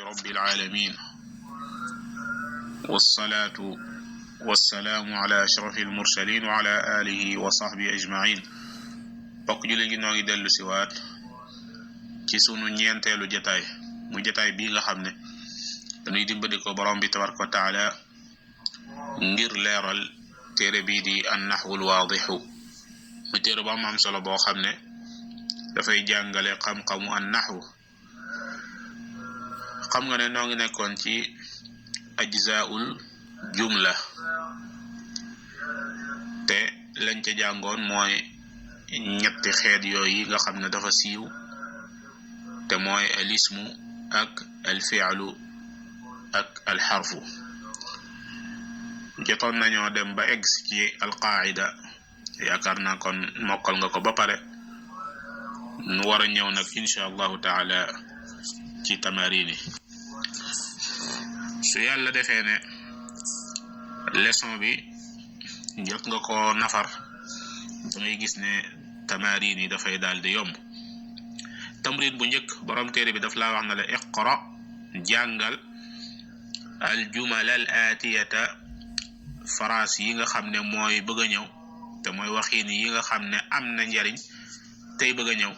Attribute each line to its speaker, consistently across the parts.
Speaker 1: رب العالمين والصلاة والسلام على أشرف المرسلين وعلى آله وصحبه أجمعين. bokk julli gi noo ngi dellu si waat ci sunu ñeenteelu jataay mu jataay bii nga xam ne dañuy dimbali ko borom bi tabaraka wa taala ngir leeral téere bii di an-nahwul waadixu mu téere bu am solo boo xam ne dafay jàngale xam-xamu an-nahwu. xam nga ne noo ngi nekkoon ci ajzaul jumla te lañ ca jàngoon mooy ñetti xeet yooyu nga xam ne dafa siiw te mooy al ismu ak al fi'lu ak al xarfu. jotoon nañoo dem ba egg ci al qaida, yaakaar naa kon mokkal nga ko ba pare. nu war a ñëw nag insha allahu taala ci tamarini. su yàlla defee ne leçon bi jot nga ko nafar, dangay gis ne tamarin yi dafay daal di yomb. tamrin bu njëkk borom téere bi daf laa wax na la iqra, jàngal al jumal al atiyata, phrase yi nga xam ne mooy bëgg a ñëw te mooy waxiin yi nga xam ne am na njariñ tey bëgg a ñëw.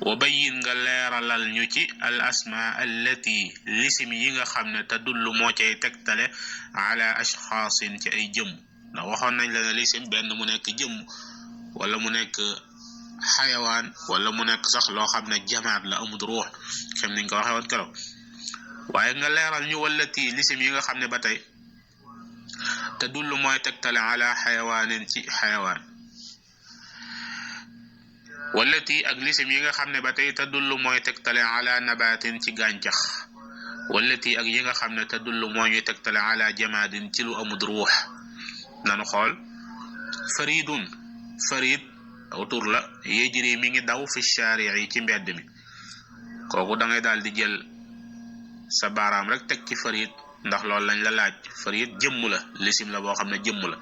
Speaker 1: wa bayyin nga leeralal ñu ci al asma allati lisim yi nga xam ne tadullu moo cay tegtale ala ashxaasin ci ay jëm. ndax waxoon nañ la ne lisim benn mu nekk jëm wala mu nekk xayawaan wala mu nekk sax loo xam ne jamaat la, amul ruux xam niñ ko waxee woon keroog. waaye nga leeral ñu wallati lisim yi nga xam ne ba tey tadullu mooy tegtale ala xayawaanin ci xayawaan. wallati ak lisim yi nga xam ne ba tey tadullu mooy tegtale ala nabatin ci gàncax. wallati ak yi nga xam ne tadullu moo ñuy tegtale ala jamaadin ci lu amul ruux. nanu xool faridun, farid aw tur la, yejri mi ngi daw fi shaari'i ci mbedd mi. kooku da ngay daal di jël sa baaraam rek teg ci farid, ndax loolu lañ la laaj. farid jëmm la, lisim la boo xam ne jëmm la.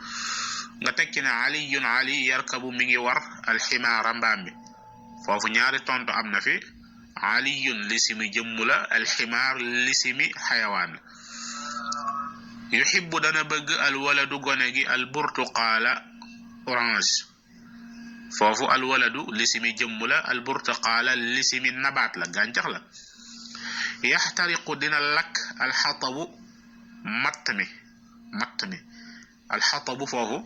Speaker 1: nga teg ci ne aliyun, ali yarkabu mi ngi war alximaara mbaam mi. foofu ñaari tontu am na fi. aliyun lisimi jëmm la, alximaar lisimi xayawaan la. yuhibbu dana bëgg alwaladu gone gi alburtuqaala orange. foofu alwaladu lisimi jëmm la, alburtuqaala lisimi nabaat la, gàncax la. yaxtariqu dina lakk alxatabu matt mi alxatabu foofu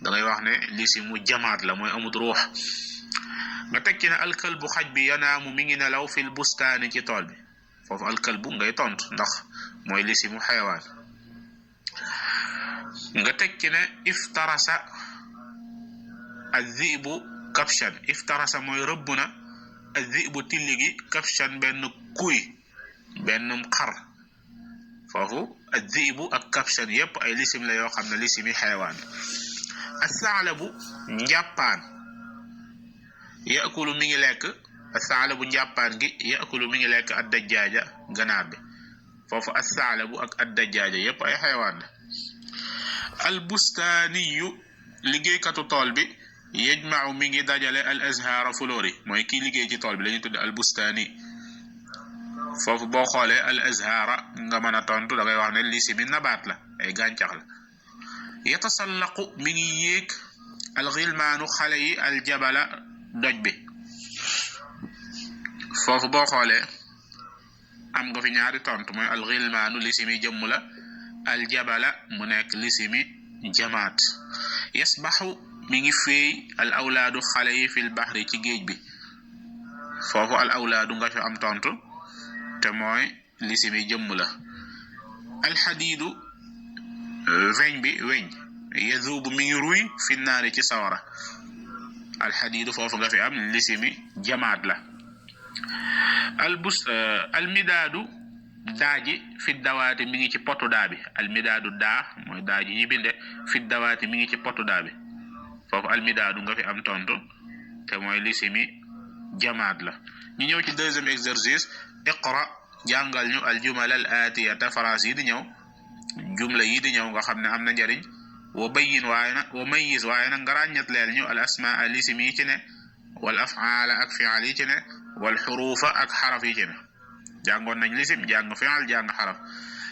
Speaker 1: dangay wax ne lisimu jamaat la, mooy amut ruux. nga teg ci ne alkalbu xaj bi yanaamu mi ngi nelaw fil bustaani ci tool bi. foofu alkalbu ngay tontu ndax mooy lisimu xayawaan. nga teg ci ne iftarasa adhibu kabshan. iftarasa mooy rëbb na adhibu tilli gi kabshan benn kuy, benn xar. foofu adhibu ak kabshan yépp ay lisim la yoo xam ne lisimi xayawaan. asaalabu njàppaan, yaakulu mi ngi lekk. asaalabu njàppaan gi yaakulu mi ngi lekk ad dajjaaja ganaar bi. foofu asaalabu ak ad dajjaaja yépp ay xayawaan la. albustaaniyu liggéeykatu tool bi yajmau mi ngi dajale al azhaara fulóori, mooy kii liggéey ci tool bi la ñuy tudde albustaani. foofu boo xoolee al azhaara nga mën a tontu da ngay wax ne lisimi nabaat la, ay gàncax la. yatasallaqu mi ngi yéeg alxilmaanu xale yi aljabala doj bi. foofu boo xoolee am nga fi ñaari tontu, mooy alxilmaanu lisimi jëmm la, aljabala mu nekk lisimi jamaat. yasbaxu mi ngi féey al awlaadu xale yi fil baxri ci géej bi. foofu al awlaadu nga fi am tontu te mooy lisimi jëmm la. alxadiidu weñ bi, weñ yazubu mi ngi ruy fi naari ci sawara. alxadiidu foofu nga fi am lisimi jamaat la. almidaadu daaji fi dawaati mi ngi ci potu daa bi. almidaadu daa mooy daaji ñi binde, fi dawaati mi ngi ci potu daa bi. foofu almidaadu nga fi am tontu te mooy lisimi jamaat la. ñu ñëw ci deuxième exercice. iqra, jàngal ñu aljumal al atiyata, phrase yi di ñëw, jumla yi di ñëw nga xam ne am na njariñ. wa bayyin wa mayyiz waaye nag nga ràññat leen ñu al asmaa lisim yi ci ne, wal afaala ak fi'al yi ci ne, wal xuruufa ak xaraf yi ci ne. jàngoon nañ lisim jàng fi'al jàng xaraf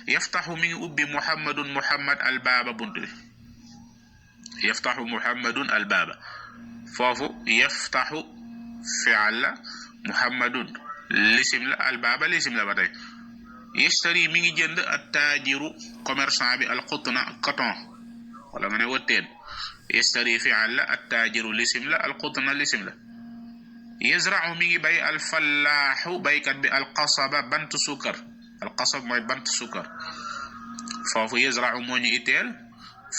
Speaker 1: yaftaxu mi ngi ubbi muhammadun muhammad albaaba bunt bi yaftaxu muhammadun albaaba foofu yaftaxu fi'al la muhammadun lisim la albaaba lisim la ba tey yashtari mi ngi jënd attaajiru commerçant bi alqutna coton wala nga ne wëtteen yashtari fi'al la attaajiru lisim la alqutna lisim la yazra'u mi ngi bay alfallaaxu baykat bi alqasaba bant sukar alqasab mooy bant sukar foofu yazra'u moo ñu itteel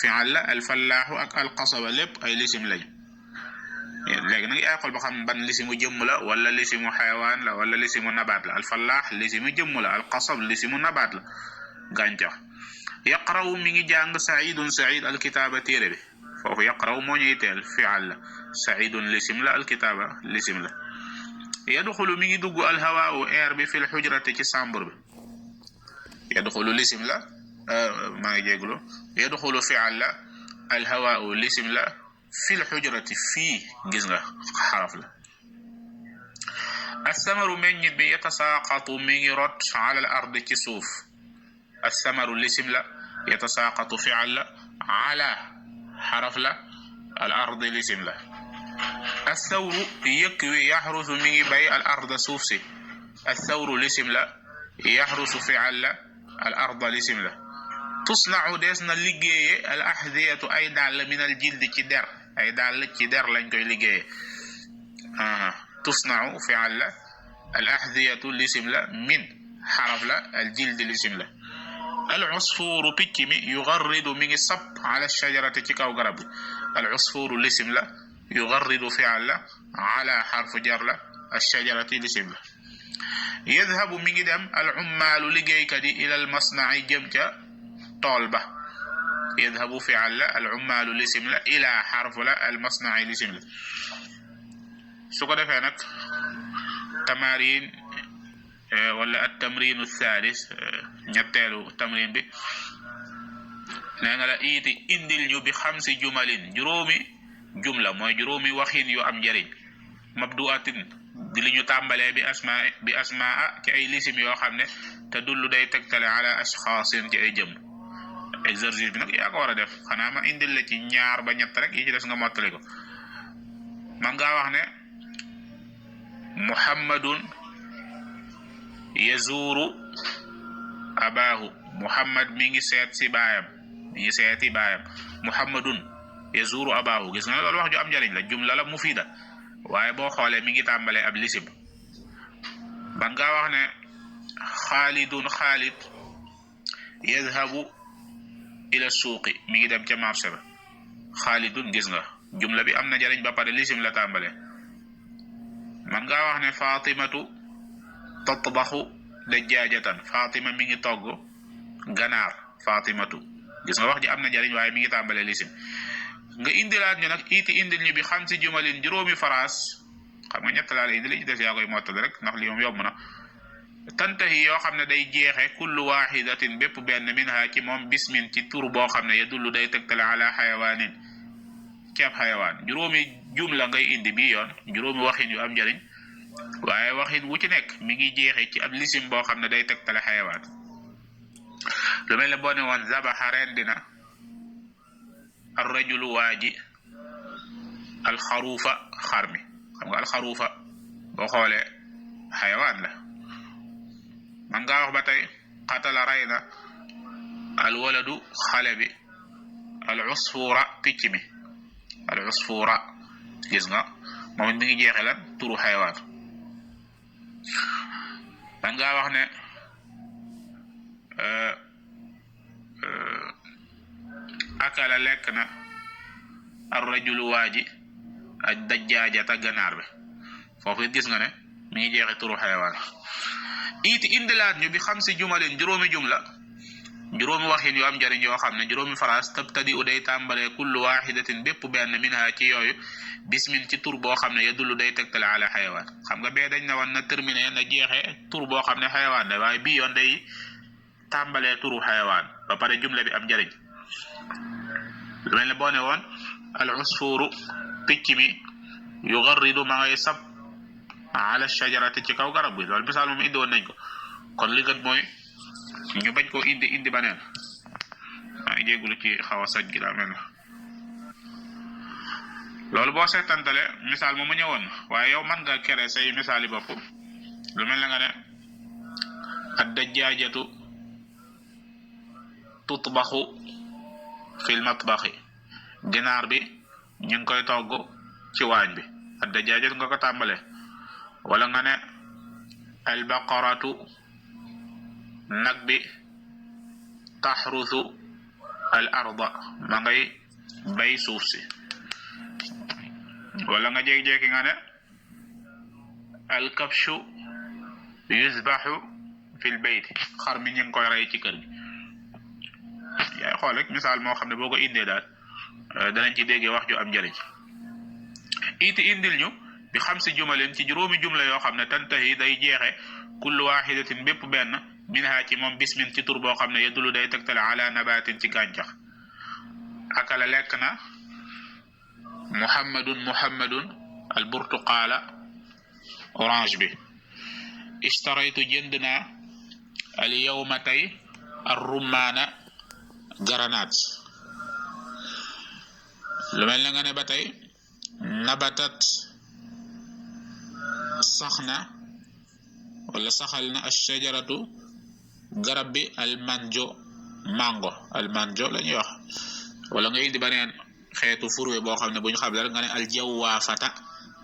Speaker 1: fi'al la alfallaaxu ak alqasaba lépp ay lisim lañu léegi nag yaay xool ba xam ban lisimu jëmm la wala lisimu xayawaan la wala lisimu nabaat la alfallaax lisimu jëmm la alqasab lisimu nabaat la gàncax yaqraw mi ngi jàng saidun said alkitaaba téere bi foofu yaqraw moo ñuy teel fi'al la saidun lisim la alkitaaba lisim la yadxulu mi ngi dugg alhawaawu air bi fil xujrati ci sambur bi yadxulu lisim la maa ngi jéglu yadxulu fi'al la alhawaawu lisim la fil xujrati fii gis nga xaraf la assamaru meññit bi yatasaaqatu mi ngi rot ala al ard ci suuf assamaru lisim la yatasaaqatu fi'al la ala xaraf la al ard lisim la assawru yëkk wi yaxrusu mi ngi bay al ard suuf si assawru lisim la yaxrusu fi'al la al ard lisim la tusna'u des na liggéeye al ahdiyatu ay dàll min al jildi ci der ay dàll ci der lañ koy liggéeye tusna'u fi'al la al ahdiyatu lisim la min xaraf la al jildi lisim la al usfuru picc mi yugarridu mi ngi sab ala shajarati ci kaw garab al usfuru lisim la yugarridu fi'al la ala xarfu jar la al shajarati lisim la yadhabu mi ngi dem al ummaalu liggéeykat yi ila al masna'i jëm ca tool ba yadhabu fi'al la al ummaalu lisim la ila xarfu la al masna'i lisim la su ko defee nag tamarin wala at tamrinu thalis ñetteelu tamrin bi nee nga la iiti indil ñu bi xamsi jumalin juróomi jumla mooy juróomi waxin yu am njariñ mabdu'atin di li ñu tàmbalee bi asmaa ci ay lisim yoo xam ne te dullu day tegtale ala ashxaasin ci ay jëm exercice bi nag yaa ko war a def xanaa ma indil la ci ñaar ba ñett rek yi ci des nga mottali ko man ngaa wax ne muhammadun yazuru abaahu muhammad mi ngi seet si baayam mi ngi seeti baayam muhammadun yazuru abaahu gis nga loolu wax ju am njariñ la jumla la mufida waaye boo xoolee mi ngi tàmbalee ab lisim ban ngaa wax ne xaalidun xaalid yadhabu ila suuqi mi ngi dem ca marché ba xaalidun gis nga jumla bi am na njariñ ba pare lisim la tàmbalee man ngaa wax ne fatimatu tatbaxu dajjaajatan fatima mi ngi togg ganaar fatimatu gis nga wax ji am na njariñ waaye mi ngi tàmbalee lisim nga indilaat ñu nag iiti indil ñu bi xam si jumalin juróomi phrase xam nga ñett laa la indi li ci des yaa koy mottali rek ndax li moom yomb na tantahi yoo xam ne day jeexe kullu waxidatin bépp benn minha ci moom bismin ci tur boo xam ne yadullu day tegtale ala xayawaanin ci ab xayawaan juróomi jumla ngay indi bii yoon juróomi waxin yu am njariñ waaye waxin wu ci nekk mi ngi jeexe ci ab lisim boo xam ne day tegtale xayawaan lu mel ne boo ne woon zabaxa rendina ar rajulu waaji alxaruufa xar mi xam nga alxaruufa boo xoolee xayawaan la man ngaa wax ba tey qatala rey na alwaladu xale bi al usfura picc mi al usfura gis nga moom it mi ngi jeexe lan turu xayawaan man ngaa wax ne akala lekk na ar rajulu waaji ak dajjaajata ganaar bi foofu it gis nga ne mi ngi jeexe turu xayawaan iiti indilaat ñu bi xam si jumalin juróomi jumla juróomi waxin yu am njariñ yoo xam ne juróomi phrase tabtadi u day tàmbalee kullu waxidatin bépp benn minha ci yooyu bismin ci tur boo xam ne yadullu day tegtale ala xayawaan xam nga bee dañ ne woon na terminé na jeexee tur boo xam ne xayawaan la waaye bii yoon day tàmbalee turu xayawaan ba pare jumla bi am njariñ lu mel ne boo ne woon al usfuru picc mi yugarridu ma ngay sab ala shajarati ci kaw garab gi loolu misaal moom indi woon nañ ko kon li gën mooy ñu bañ koo indi baneen. maa ngi jéggulu ci xaw a saj gi daa mel na loolu boo seetantale misaal moomu ñëwoon waaye yow man nga kere say misaal yi bopp lu mel na nga ne ad-dajjaajatu tutbaxu fil matbaxi ginaar bi ñu ngi koy togg ci waañ bi ad-dajjaajatu nga ko tàmbale wala nga ne al-baqaratu nag bi taxrusu al arda ma ngay bay suuf si wala nga jékki-jékki nga ne al kabshu yusbaxu fil bayt xar mi ñu ngi koy rey ci kër gi yaay xool rek misaal moo xam ne boo ko indee daal danañ ci déggee wax ju am njëriñ indil ñu bi xam si jumalin ci juróomi jumla yoo xam ne tantahi day jeexe kullu waxidatin bépp benn minha ci moom bismin ci tur boo xam ne yadulu day tegtale ala nabatin ci gàncax akala lekk na muhammadun al burtuqaala orange bi ishtaraytu jënd naa al yawma tey ar rummaana garanaat lu mel na nga ne ba tey nabatat sax na wala saxal na ash-shajaratu garab bi al mango la ñuy wax wala nga indi beneen xeetu furwe boo xam ne bu ñu xam rek nga ne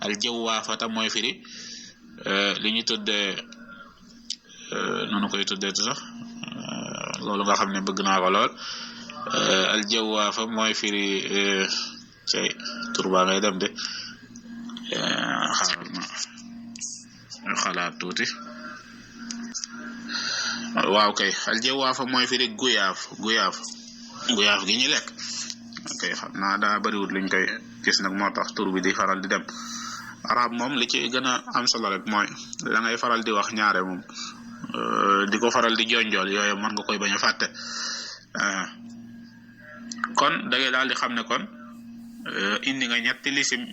Speaker 1: al jawwaafata mooy firi li ñu tuddee noonu koy tuddee sax loolu nga xam ne bëgg naa ko lool al jawwaafa mooy firi cay turba ngay dem de xaaral ma xalaat tuuti waaw kay al jawwaafa mooy firi guyaaf gi ñu lekk kay xam naa daa bariwut liñ koy gis nag moo tax tur bi di faral di dem arab moom li ci gën a am solo rek mooy la ngay faral di wax ñaare moom di ko faral di jonjool yooyu mën nga koy bañ a fàtte kon da ngay daal di xam ne kon indi nga ñetti lisim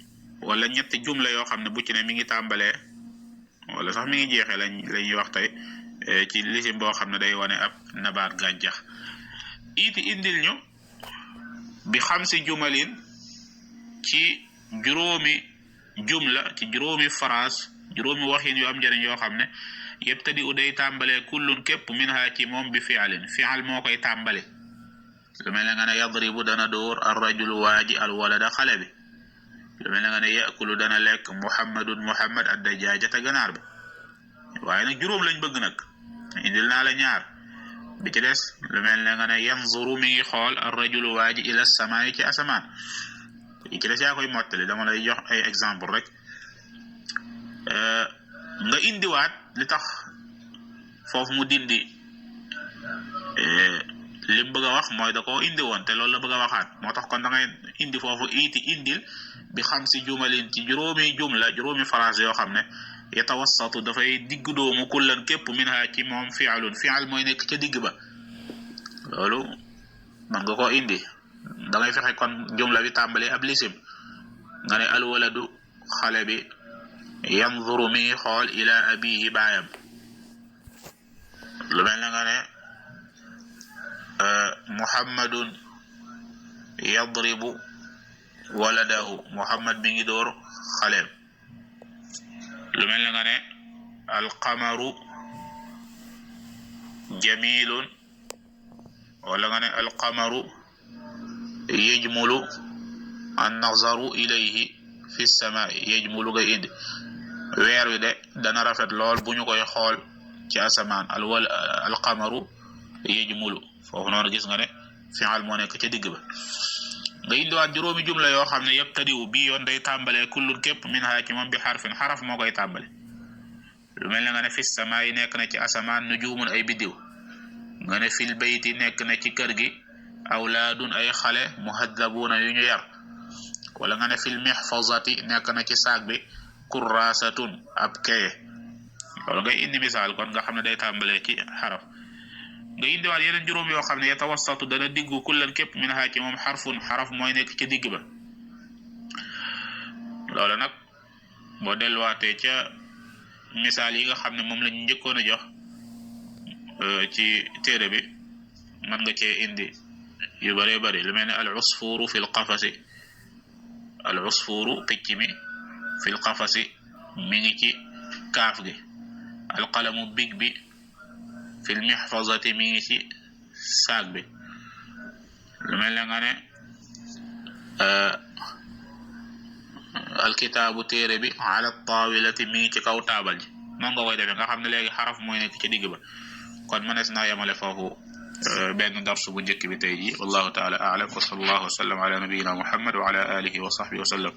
Speaker 1: wala ñetti jumla yoo xam ne bu ci ne mi ngi tàmbalee wala sax mi ngi jeexee la ñuy wax tey ci lisim boo xam ne day wane ab nabaat gàncax indil ñu bi xam si jumalin ci juróomi jumla ci juróomi phrase juróomi waxin yu am njëriñ yoo xam ne yebtadi u day tàmbalee kullun képp minha ci moom bi fi'alin fi'al moo koy tàmbale lu mel ne nga ne yadribu dana dóor ar rajulu waaji al walada xale bi lu mel ne nga ne yakulu dana lekk muhammad ad dajaajata ganaar bi waaye nag juróom lañ bëgg nag indil naa la ñaar bi ci des lu mel ne nga ne yanzuru mi ngi xool ar rajulu waaji ila samaa'i ci asamaan yi ci des yaa koy mottali dama lay jox ay exemple rek nga indiwaat li tax foofu mu dindi li mu bëgg a wax mooy da koo indi woon te loolu la bëgg a waxaat moo tax kon da ngay indi foofu indil bi xam si jumalin ci juróomi phrase yoo xam ne yatawassatu dafay diggu doomu kullan képp minha ci moom fi'al mooy nekk ca digg ba loolu man nga koo indi da ngay fexe kon jumla bi tàmbalee ab lisim nga ne alwaladu xale bi yanzuru mi ngi xool ila abihi baayam lu mel na nga ne muhammadun yadribu waladahu muhammad mi ngi door xaleem lu mel na nga ne alqamaru jamilun wala nga ne alqamaru yajmulu an-nazaru ilayhi fi samaa'i yajmulu nga indi weer wi de dana rafet lool bu ñu koy xool ci asamaan alqamaru yajmulu foofu noonu gis nga ne fi'al moo nekk ca digg ba nga indiwaat juróomi jumla yoo xam ne yabtadi'u bii yoon day tàmbalee kullun képp minha ci moom bi xarfin xaraf moo koy tàmbale lu mel ne nga ne fi samaa'i nekk na ci asamaan nujuumun ay biddiw nga ne fil bayti nekk na ci kër gi awlaadun ay xale muhaddabuuna yu ñu yar wala nga ne fil mihfazati nekk na ci saak bi kurrasatun ab kaye wala ngay indi misaal kon nga xam ne day tàmbalee ci xaraf nga indiwaat yeneen juróom yoo xam ne yatawassatu dana diggu kullan képp minha ci moom xaraf mooy nekk ca digg ba loolu nag boo delluwaatee ca misaal yi nga xam ne moom lañu njëkkoon a jox ci téere bi man nga cee indi yu bare bare lu mel ne al usfuru fil qafasi al usfuru picc mi fil qafasi mi ngi ci kaaf gi al qalamu big bi fil mihfazati mi ngi ci saag bi lu mel ne nga ne al kitaabu téere bi ala tawilati mi ngi ci kaw taabal ji noonu nga koy defee nga xam ne léegi xaraf mooy nekk ci digg ba kon mënees naa yemale foofu benn darsu bu njëkk bi tey ji wallahu taala a'lam wa sallallahu wa sallam ala nabiyyina muhammad wa ala alihi wa sahbihi wa sallam